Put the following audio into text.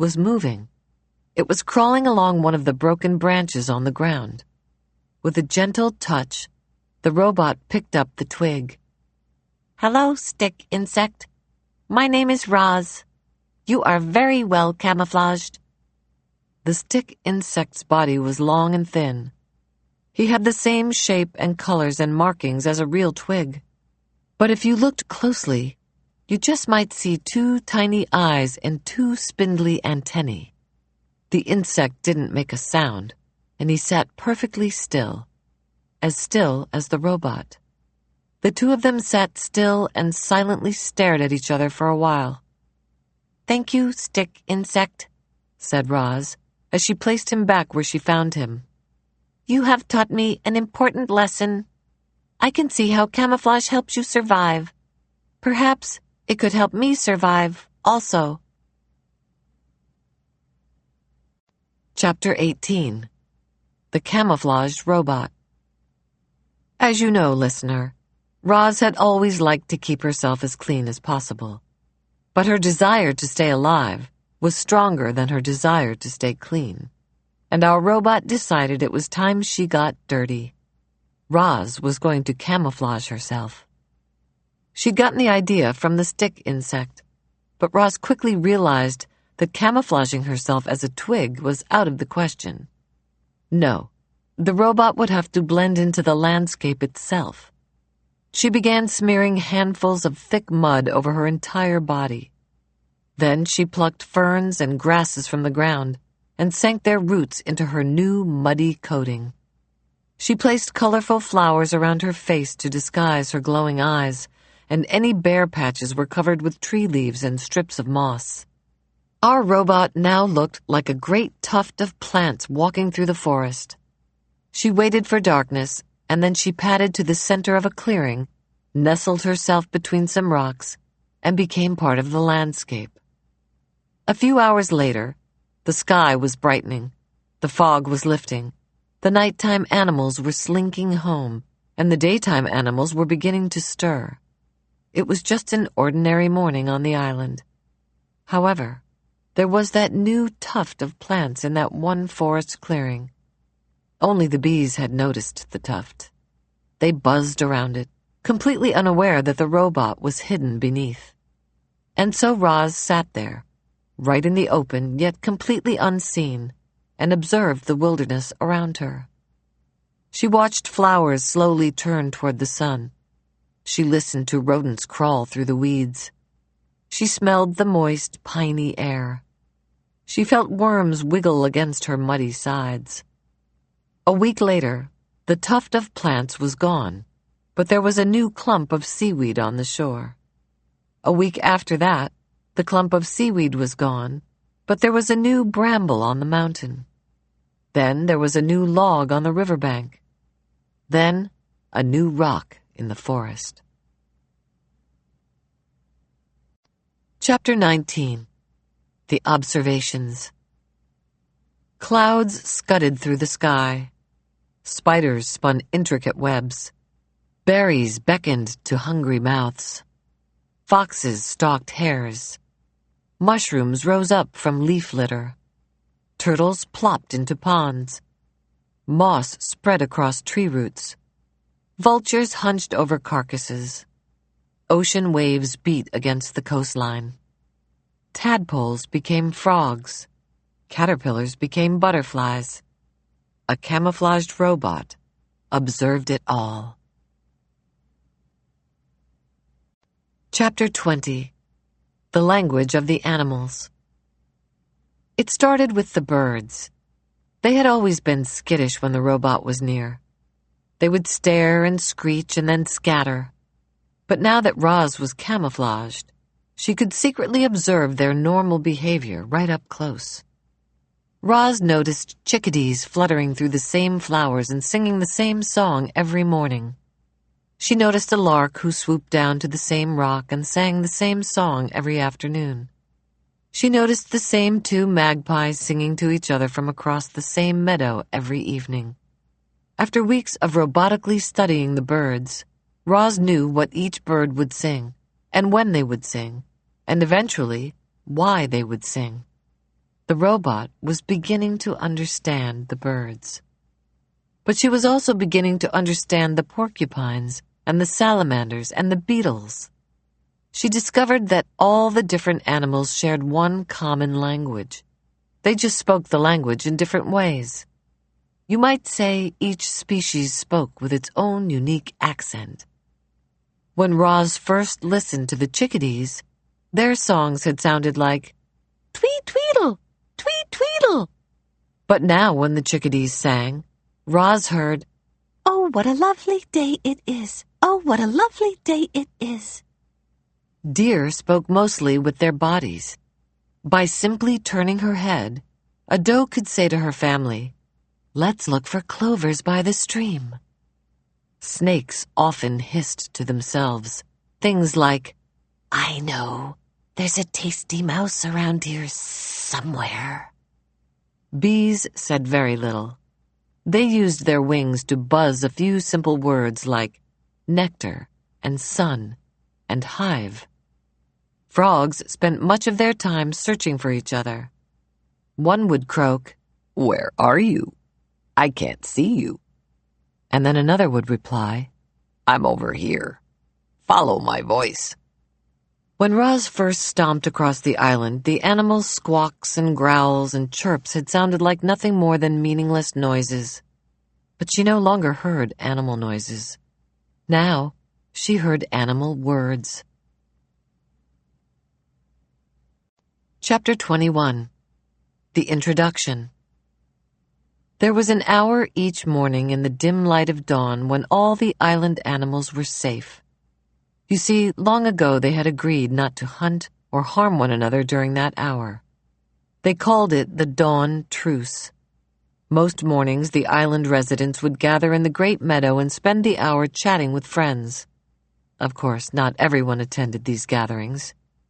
was moving. It was crawling along one of the broken branches on the ground. With a gentle touch, the robot picked up the twig. "Hello, stick insect. My name is Roz. You are very well camouflaged." The stick insect's body was long and thin. He had the same shape and colors and markings as a real twig. But if you looked closely, you just might see 2 tiny eyes and 2 spindly antennae. The insect didn't make a sound, and he sat perfectly still as the robot. The 2 of them sat still and silently stared at each other for a while. "Thank you, stick insect," said Roz, as she placed him back where she found him. "You have taught me an important lesson. I can see how camouflage helps you survive. Perhaps it could help me survive also." Chapter 18. The Camouflaged Robot. As you know, listener, Roz had always liked to keep herself as clean as possible. But her desire to stay alive was stronger than her desire to stay clean. And our robot decided it was time she got dirty. Roz was going to camouflage herself. She'd gotten the idea from the stick insect, but Roz quickly realized that camouflaging herself as a twig was out of the question. No, the robot would have to blend into the landscape itself. She began smearing handfuls of thick mud over her entire body. Then she plucked ferns and grasses from the ground and sank their roots into her new muddy coating. She placed colorful flowers around her face to disguise her glowing eyes, and any bare patches were covered with tree leaves and strips of moss. Our robot now looked like a great tuft of plants walking through the forest. She waited for darkness, and then she padded to the center of a clearing, nestled herself between some rocks, and became part of the landscape. A few hours later, the sky was brightening, the fog was lifting, the nighttime animals were slinking home, and the daytime animals were beginning to stir. It was just an ordinary morning on the island. However, there was that new tuft of plants in that one forest clearing. Only the bees had noticed the tuft. They buzzed around it, completely unaware that the robot was hidden beneath. And so Roz sat there, right in the open yet completely unseen, and observed the wilderness around her. She watched flowers slowly turn toward the sun. She listened to rodents crawl through the weeds. She smelled the moist, piney air. She felt worms wiggle against her muddy sides. A week later, the tuft of plants was gone, but there was a new clump of seaweed on the shore. A week after that, the clump of seaweed was gone, but there was a new bramble on the mountain. Then there was a new log on the riverbank. Then a new rock in the forest. Chapter 19. The Observations. Clouds scudded through the sky. Spiders spun intricate webs. Berries beckoned to hungry mouths. Foxes stalked hares. Mushrooms rose up from leaf litter. Turtles plopped into ponds. Moss spread across tree roots. Vultures hunched over carcasses. Ocean waves beat against the coastline. Tadpoles became frogs. Caterpillars became butterflies. A camouflaged robot observed it all. Chapter 20. The Language of the Animals. It started with the birds. They had always been skittish when the robot was near. They would stare and screech and then scatter. But now that Roz was camouflaged, she could secretly observe their normal behavior right up close. Roz noticed chickadees fluttering through the same flowers and singing the same song every morning. She noticed a lark who swooped down to the same rock and sang the same song every afternoon. She noticed the same 2 magpies singing to each other from across the same meadow every evening. After weeks of robotically studying the birds, Roz knew what each bird would sing, and when they would sing, and eventually why they would sing. The robot was beginning to understand the birds. But she was also beginning to understand the porcupines and the salamanders and the beetles. She discovered that all the different animals shared one common language. They just spoke the language in different ways. You might say each species spoke with its own unique accent. When Roz first listened to the chickadees, their songs had sounded like, "Tweet tweedle, tweet tweedle." But now when the chickadees sang, Roz heard, "Oh, what a lovely day it is. Oh, what a lovely day it is." Deer spoke mostly with their bodies. By simply turning her head, a doe could say to her family, "Let's look for clovers by the stream." Snakes often hissed to themselves, things like, "I know, there's a tasty mouse around here somewhere." Bees said very little. They used their wings to buzz a few simple words like nectar and sun and hive. Frogs spent much of their time searching for each other. One would croak, "Where are you? I can't see you." And then another would reply, "I'm over here. Follow my voice." When Roz first stomped across the island, the animals' squawks and growls and chirps had sounded like nothing more than meaningless noises. But she no longer heard animal noises. Now, she heard animal words. Chapter 21. The Introduction. There was an hour each morning in the dim light of dawn when all the island animals were safe. You see, long ago they had agreed not to hunt or harm one another during that hour. They called it the Dawn Truce. Most mornings the island residents would gather in the great meadow and spend the hour chatting with friends. Of course, not everyone attended these gatherings.